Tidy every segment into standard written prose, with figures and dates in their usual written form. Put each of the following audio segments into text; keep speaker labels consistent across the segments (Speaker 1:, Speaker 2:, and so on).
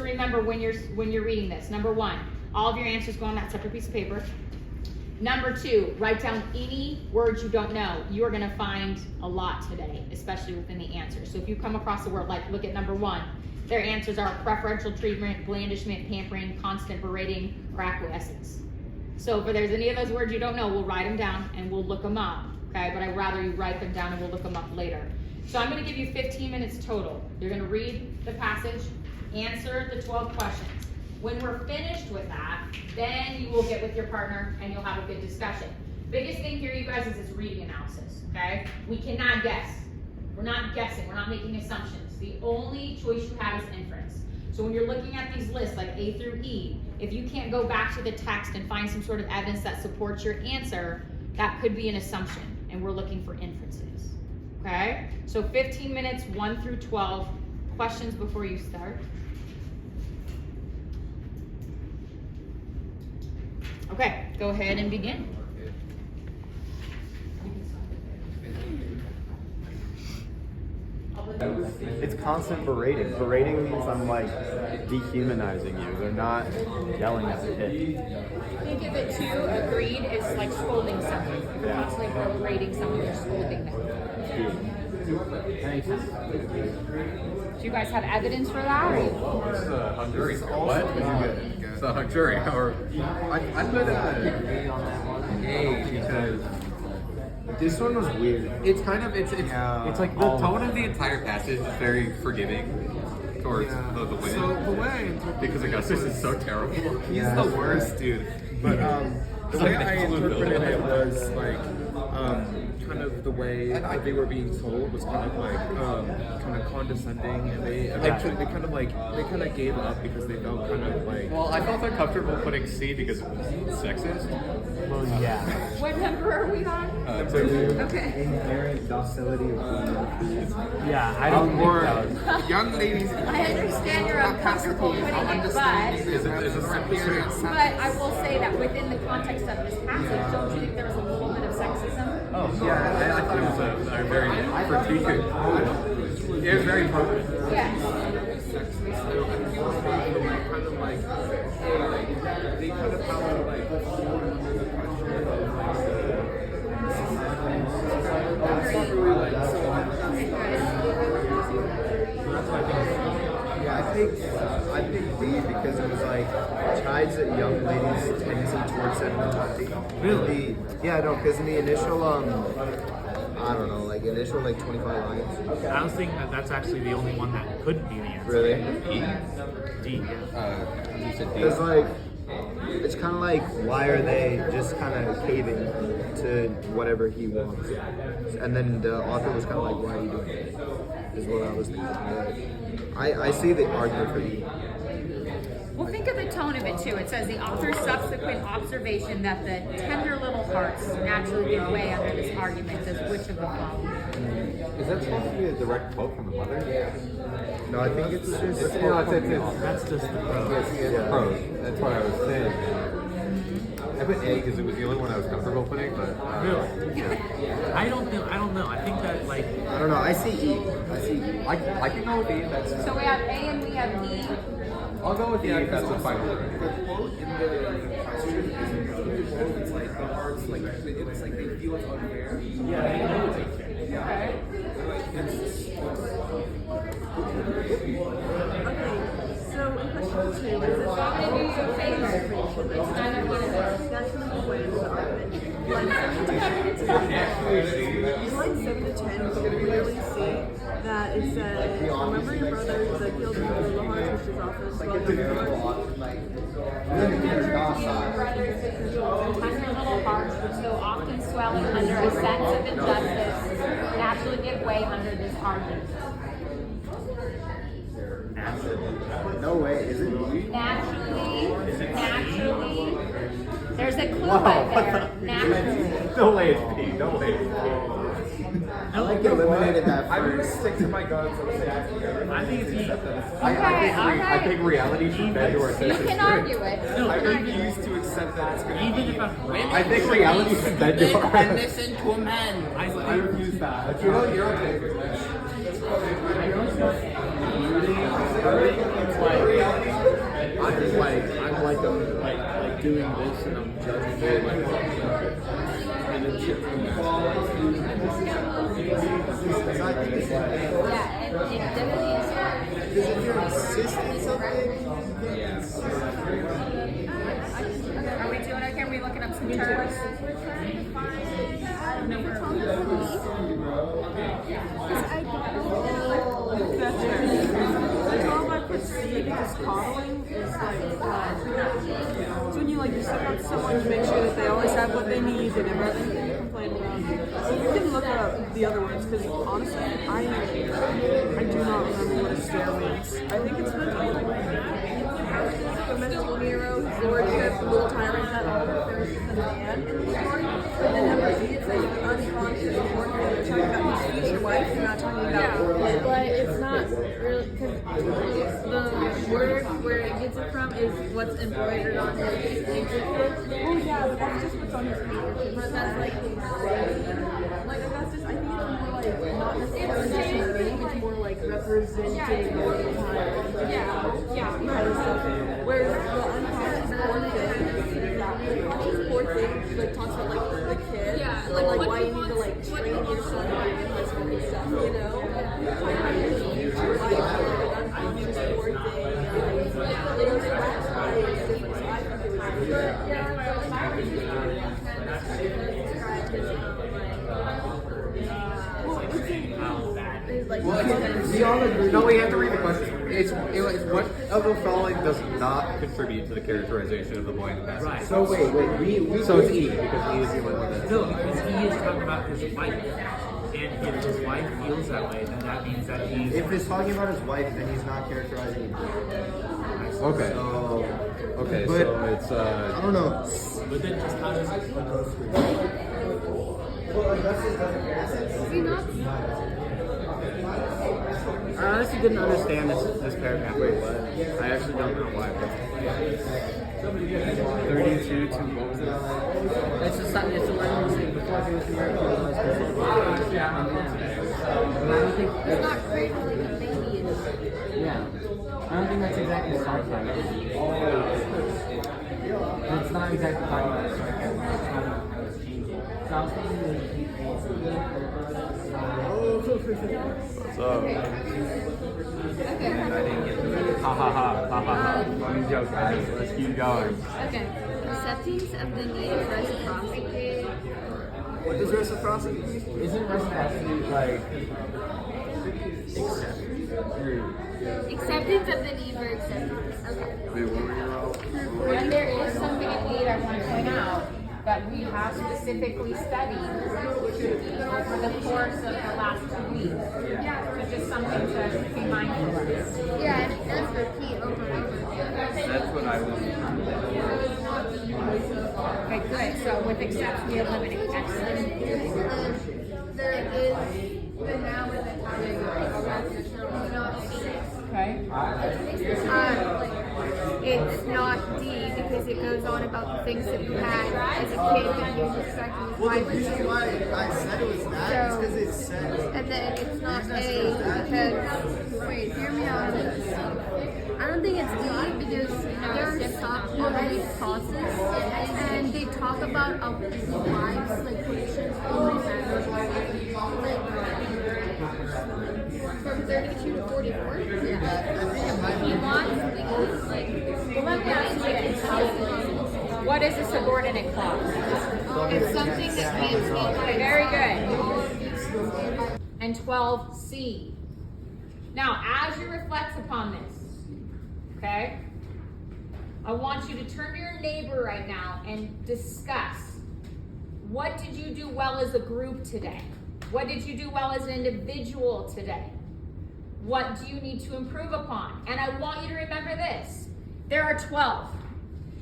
Speaker 1: to remember when you're reading this. Number 1, all of your answers go on that separate piece of paper. Number 2, write down any words you don't know. You are going to find a lot today, especially within the answers. So if you come across a word, like look at number 1, their answers are preferential treatment, blandishment, pampering, constant berating, or acquiescence. So if there's any of those words you don't know, we'll write them down and we'll look them up, okay? But I'd rather you write them down and we'll look them up later. So I'm going to give you 15 minutes total. You're going to read the passage, answer the 12 questions. When we're finished with that, then you will get with your partner and you'll have a good discussion. Biggest thing here, you guys, is this reading analysis, okay? We cannot guess. We're not guessing. We're not making assumptions. The only choice you have is inference. So when you're looking at these lists, like A through E, if you can't go back to the text and find some sort of evidence that supports your answer, that could be an assumption, and we're looking for inferences, okay? So 15 minutes, 1 through 12. Questions before you start? Okay, go ahead and begin.
Speaker 2: It's constant berating. Berating means I'm like dehumanizing you. They're not yelling at the kid.
Speaker 1: Think of it too, agreed, is like scolding someone. If you're constantly berating someone, you're scolding them. Do you guys have evidence for that?
Speaker 3: It's a hung jury. What? It's a hung jury. Or I put A because
Speaker 2: This one was weird.
Speaker 3: it's kind of it's like the tone of the entire passage is very forgiving towards the women.
Speaker 2: So the way I interpret
Speaker 3: Because Augustus is so terrible.
Speaker 2: he's the worst dude. But the way I interpreted it was like kind of the way that they were being told was kind of like kind of condescending, and they eventually they kind of gave up because they felt kind of like.
Speaker 3: Well, I felt uncomfortable putting C because it was sexist.
Speaker 2: Well, yeah.
Speaker 1: What number are we on? Okay.
Speaker 2: Inherent docility of female.
Speaker 4: Yeah, I don't think that was.
Speaker 2: Young ladies.
Speaker 1: I understand you're uncomfortable putting it, but
Speaker 3: Is it simply
Speaker 1: I will say that within the context of this passage, don't you think there was a little bit of sexism?
Speaker 3: Oh, yeah, I thought it was a very critiquing. It was very perfect.
Speaker 1: Yes.
Speaker 2: They kind of felt like. I think B because it was like chides at young ladies' tendency towards sentimentality.
Speaker 4: Really?
Speaker 2: Yeah, no, because in the initial I don't know, like initial like 25 lines.
Speaker 4: I was thinking that that's actually the only one that couldn't be the answer.
Speaker 2: Really?
Speaker 4: D, yeah.
Speaker 3: You said D.
Speaker 2: Because like it's kind of like why are they just kind of caving to whatever he wants, and then the author was kind of like why are you doing it? Is what I was thinking. I see the argument for E.
Speaker 1: Well, think of the tone of it too. It says the author's subsequent observation that the tender little hearts naturally give way under this argument is which of the following?
Speaker 3: Is that supposed to be a direct quote from the mother?
Speaker 2: No, I think it's just
Speaker 3: It's
Speaker 4: That's just the prose.
Speaker 3: it's prose. That's what I was saying. I put A because it was the only one I was comfortable putting, but
Speaker 4: Really?
Speaker 3: yeah.
Speaker 4: I don't know. I think that like
Speaker 2: I don't know. I see E.
Speaker 3: I can go with E. That's
Speaker 1: So we have A and we have E.
Speaker 3: I'll go with E. If that's the final.
Speaker 2: The quote in the question is it's like the hearts like it's like they feel it's unfair.
Speaker 1: Okay.
Speaker 5: So in question 2, is it
Speaker 1: I'm going to do you a favor. It's neither one of those.
Speaker 5: that's not the way of the argument. Line 7 to 10, we can clearly see that it says, remember your brothers that killed you in the hearts, which is often swelled in the hearts.
Speaker 1: Tender little hearts which so often swelling under a sense of injustice naturally give way under this argument.
Speaker 2: No way. Is it E?
Speaker 1: Naturally. There's a clue right there. Naturally.
Speaker 3: No way it's B. No way it's B.
Speaker 2: I like eliminated that
Speaker 3: I'm gonna
Speaker 2: first.
Speaker 3: stick to my guns.
Speaker 4: I think it's E.
Speaker 3: I think reality should bend to our
Speaker 1: You
Speaker 3: senses.
Speaker 1: can argue it.
Speaker 4: No,
Speaker 3: I
Speaker 4: even,
Speaker 3: refuse to accept that it's gonna
Speaker 4: even if I'm wrong,
Speaker 3: I think reality should bend to our
Speaker 6: And listen to a man.
Speaker 3: I refuse that. You're okay. It's like doing this and I'm judging it like, and then shit from there.
Speaker 6: Yeah, it definitely is.
Speaker 7: Because if you're insisting something,
Speaker 1: Are we doing okay? Are we looking up some terms?
Speaker 5: We're trying to find, I don't know, we're talking about belief. Because I don't know. That's fair. That's all I could see because coddling is like, it's when you like just look up to someone to make sure that they always have what they need, they never have anything to complain about. So you can look up the other words because honestly, I do not remember what a stare means. I think it's meant to be like domestic Nero, his lordship, the little tyrant that all refers to the man in the story. But then number 8 it's like unconscious warfare. They're talking about his future wife, they're not talking about him.
Speaker 6: But it's not really because the word where it gets it from is what's embroidered on his fingertips.
Speaker 5: Oh yeah, but that's just what's on his fingertips.
Speaker 6: But that's like
Speaker 5: That's just, I think it's more like, not necessarily just a name, it's more like representing the tyrant. Kind of stuff. Whereas the unconscious poor thing, like talks about like the kid, like why you need to like train your son to be in high school and stuff, you know? Talking about his future life, like an unconscious poor thing, and they don't say that's why it's different, so I think it was different.
Speaker 3: We all agree. No, we have to read the question. It's what of the following does not contribute to the characterization of the boy in the passage?
Speaker 4: Right.
Speaker 7: so wait,
Speaker 3: So it's E because E is the one with it.
Speaker 4: No, because he is talking about his wife. And if his wife feels that way, then that means that he's.
Speaker 7: if it's talking about his wife, then he's not characterizing him.
Speaker 3: Okay.
Speaker 7: So,
Speaker 3: Okay,
Speaker 7: but-
Speaker 3: so it's
Speaker 7: I don't know.
Speaker 4: But then just how does it.
Speaker 8: I honestly didn't understand this paragraph. Wait, what? I actually don't know why. 32 to what was it? It's just it's a line saying before I was American, I was but I don't think
Speaker 6: it's not cradling a baby in it.
Speaker 8: yeah. I don't think that's exactly what it's talking about. It's not exactly talking about it. It's talking about how it's changing. So I was thinking
Speaker 3: what's up? And I didn't get the ha ha ha. Funny joke, guys. Let's keep going.
Speaker 6: Okay. Acceptance of the need of reciprocity.
Speaker 7: What does reciprocity mean?
Speaker 8: Isn't reciprocity like accept?
Speaker 6: Acceptance of the need for acceptance. Okay.
Speaker 3: Wait, what were you all?
Speaker 1: And there is something in need I want to point out that we have specifically studied over the course of the last 2 weeks. So just something to be mindful of.
Speaker 6: Yeah, and it does repeat over and over again.
Speaker 3: That's what I was.
Speaker 1: Okay, good. So with accept, we eliminate. Excellent.
Speaker 6: There is the now and the time.
Speaker 1: Okay.
Speaker 6: It's not D because it goes on about the things that you had as a kid that you respected his
Speaker 7: Well,
Speaker 6: wife.
Speaker 7: the reason why I said it was that is because it says.
Speaker 6: And then it's not A because, wait, hear me out on this. I don't think it's D because there are all these causes and they talk about a wife's like positions in the family. From 32 to 44? Yeah. He wants like,
Speaker 1: Well, let me ask you this. What is a subordinate clause?
Speaker 6: it's something that can't change.
Speaker 1: Very good. And 12C. Now, as you reflect upon this, okay, I want you to turn to your neighbor right now and discuss, what did you do well as a group today? What did you do well as an individual today? What do you need to improve upon? And I want you to remember this. There are 12.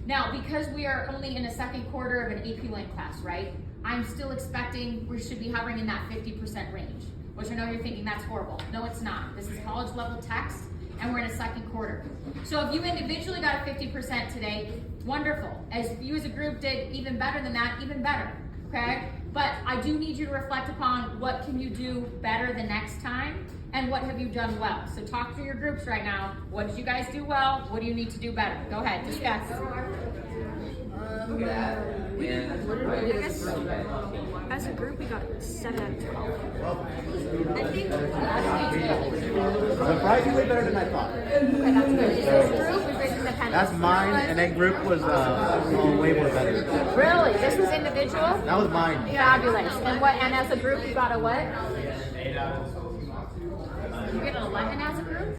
Speaker 1: Now, because we are only in the second quarter of an AP Link class, right? I'm still expecting we should be hovering in that 50% range, which I know you're thinking that's horrible. No, it's not. This is college level text, and we're in a second quarter. So if you individually got a 50% today, wonderful. As you as a group did even better than that, even better, okay? But I do need you to reflect upon what can you do better the next time, and what have you done well? So talk to your groups right now. What did you guys do well? What do you need to do better? Go ahead, discuss.
Speaker 5: I guess as a group we got 7 out of 12. I think
Speaker 7: Surprisingly better than I thought.
Speaker 1: Okay, that's good. This group is raising the pen.
Speaker 7: That's mine, and then group was way more better.
Speaker 1: Really? This was individual?
Speaker 7: That was mine.
Speaker 1: Fabulous. And what? And as a group, you got a what? You get an 11 as a group?